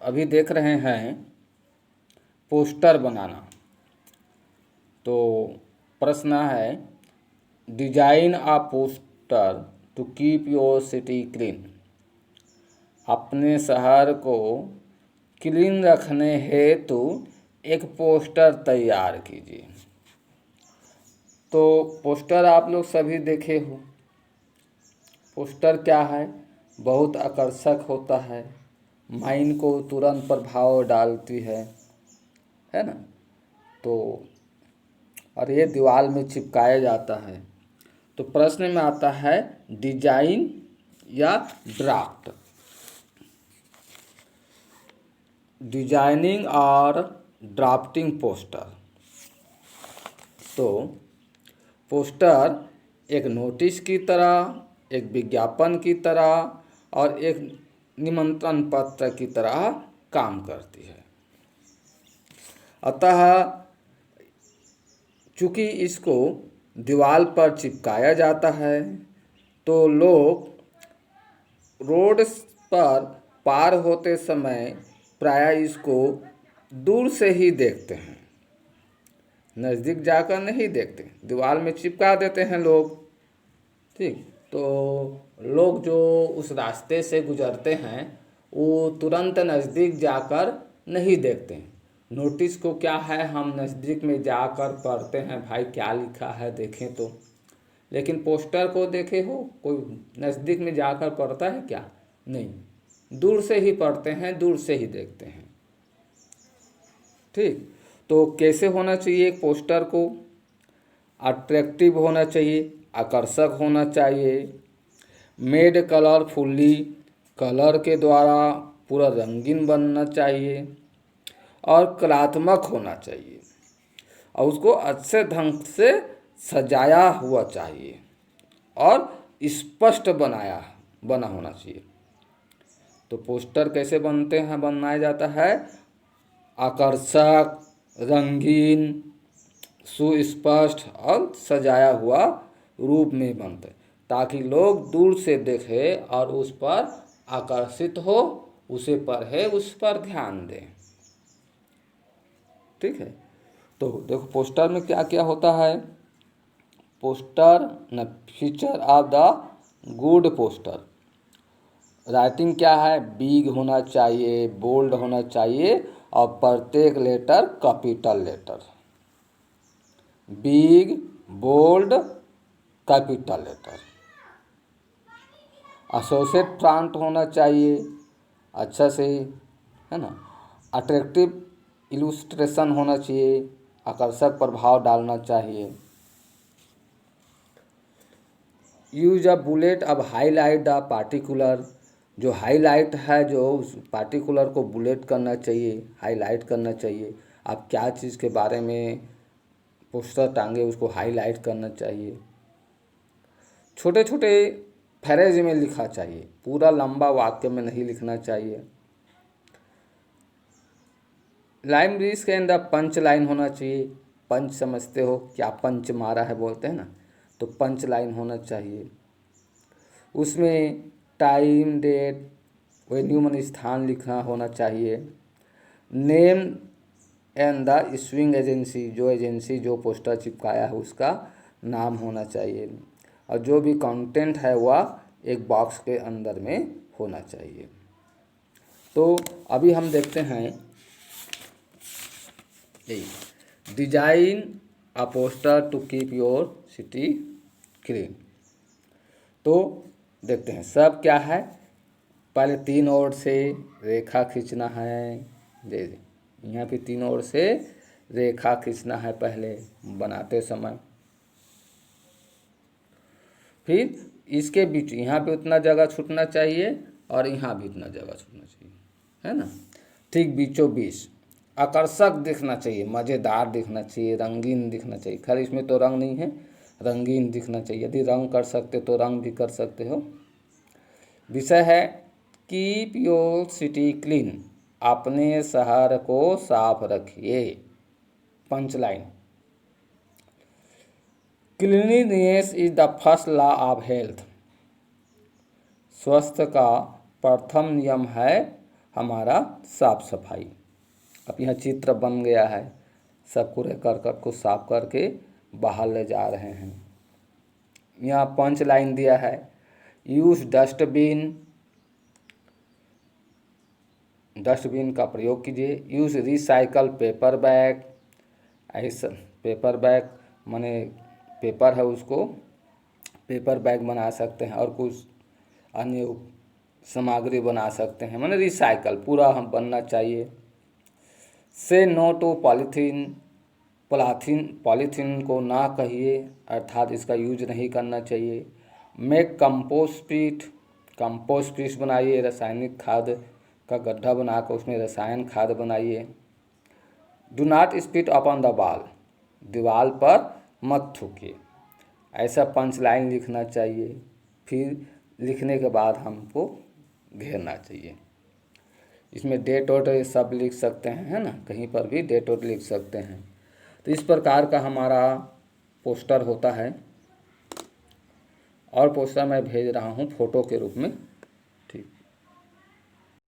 अभी देख रहे हैं पोस्टर बनाना। तो प्रश्न है, design a poster to keep your city clean. अपने शहर को क्लीन रखने हेतु एक पोस्टर तैयार कीजिए। तो पोस्टर आप लोग सभी देखे हो। पोस्टर क्या है? बहुत आकर्षक होता है, माइंड को तुरंत प्रभाव डालती है ना। तो और ये दीवार में चिपकाया जाता है। तो प्रश्न में आता है डिजाइन या ड्राफ्ट। डिजाइनिंग और ड्राफ्टिंग पोस्टर। तो पोस्टर एक नोटिस की तरह, एक विज्ञापन की तरह और एक निमंत्रण पत्र की तरह काम करती है। अतः चूँकि इसको दीवार पर चिपकाया जाता है तो लोग रोड पर पार होते समय प्रायः इसको दूर से ही देखते हैं, नज़दीक जाकर नहीं देखते। दीवार में चिपका देते हैं लोग, ठीक। तो लोग जो उस रास्ते से गुजरते हैं वो तुरंत नज़दीक जाकर नहीं देखते हैं। नोटिस को क्या है, हम नज़दीक में जाकर पढ़ते हैं, भाई क्या लिखा है देखें तो। लेकिन पोस्टर को देखे हो, कोई नज़दीक में जाकर पढ़ता है क्या? नहीं, दूर से ही पढ़ते हैं, दूर से ही देखते हैं, ठीक। तो कैसे होना चाहिए एक पोस्टर को? अट्रैक्टिव होना चाहिए, आकर्षक होना चाहिए, मेड कलरफुल्ली, कलर के द्वारा पूरा रंगीन बनना चाहिए और कलात्मक होना चाहिए और उसको अच्छे ढंग से सजाया हुआ चाहिए और स्पष्ट बना होना चाहिए। तो पोस्टर कैसे बनाया जाता है? आकर्षक, रंगीन, सुस्पष्ट और सजाया हुआ रूप में बनते, ताकि लोग दूर से देखें और उस पर आकर्षित हो, उसे पढ़े, उस पर ध्यान दें, ठीक है। तो देखो पोस्टर में क्या क्या होता है। पोस्टर न feature of the good poster. Writing क्या है? बिग होना चाहिए, बोल्ड होना चाहिए और प्रत्येक letter capital letter. Big, bold, capital letter. Associate font होना चाहिए अच्छा से, है ना। अट्रैक्टिव इलुस्ट्रेशन होना चाहिए, आकर्षक प्रभाव डालना चाहिए। यूज अ बुलेट, अब हाईलाइट द पार्टिकुलर। जो हाईलाइट है, जो उस पार्टिकुलर को बुलेट करना चाहिए, हाईलाइट करना चाहिए। आप क्या चीज़ के बारे में पोस्टर टांगे उसको हाईलाइट करना चाहिए। छोटे छोटे फ्रेज में लिखा चाहिए, पूरा लंबा वाक्य में नहीं लिखना चाहिए। लाइन ब्रिज के अंदर पंच लाइन होना चाहिए। पंच समझते हो क्या? पंच मारा है बोलते हैं ना, तो पंच लाइन होना चाहिए। उसमें टाइम, डेट, वेन्यू माने स्थान लिखना होना चाहिए। Name and the issuing agency, जो एजेंसी जो पोस्टर चिपकाया है उसका नाम होना चाहिए। और जो भी कंटेंट है वह एक बॉक्स के अंदर में होना चाहिए। तो अभी हम देखते हैं design a poster to keep your city clean. तो देखते हैं सब क्या है। पहले 3 ओर से रेखा खींचना है। यहाँ पे 3 ओर से रेखा खींचना है पहले बनाते समय। फिर इसके बीच यहाँ पे उतना जगह छूटना चाहिए और यहाँ भी उतना जगह छूटना चाहिए, है ना। ठीक बीचों बीच आकर्षक दिखना चाहिए, मज़ेदार दिखना चाहिए, रंगीन दिखना चाहिए। खैर इसमें तो रंग नहीं है, रंगीन दिखना चाहिए। यदि रंग कर सकते तो रंग भी कर सकते हो। विषय है कीप योर सिटी क्लीन, अपने शहर को साफ रखिए। Punch line, cleanliness is the first law of health. स्वस्थ का प्रथम नियम है हमारा साफ सफाई। अब यहाँ चित्र बन गया है, सब कूड़े करकट को साफ करके बाहर ले जा रहे हैं। यहाँ पंच लाइन दिया है, यूज डस्टबिन, डस्टबिन का प्रयोग कीजिए। यूज रिसाइकल पेपर बैग, ऐसा पेपर बैग माने पेपर है उसको पेपर बैग बना सकते हैं और कुछ अन्य सामग्री बना सकते हैं, माने रिसाइकल पूरा हम बनना चाहिए। से नो टू पॉलीथीन, पॉलीथीन को ना कहिए, अर्थात इसका यूज नहीं करना चाहिए। मेक कंपोस्ट पीट, कंपोस्ट पीट बनाइए, रासायनिक खाद का गड्ढा बनाकर उसमें रसायन खाद बनाइए। Do not spit upon the wall, दीवार पर मत थूकिए। ऐसा पंच लाइन लिखना चाहिए। फिर लिखने के बाद हमको घेरना चाहिए। इसमें डेट वोट ये सब लिख सकते हैं, है ना, कहीं पर भी डेट वोट लिख सकते हैं। तो इस प्रकार का हमारा पोस्टर होता है और पोस्टर मैं भेज रहा हूँ फ़ोटो के रूप में।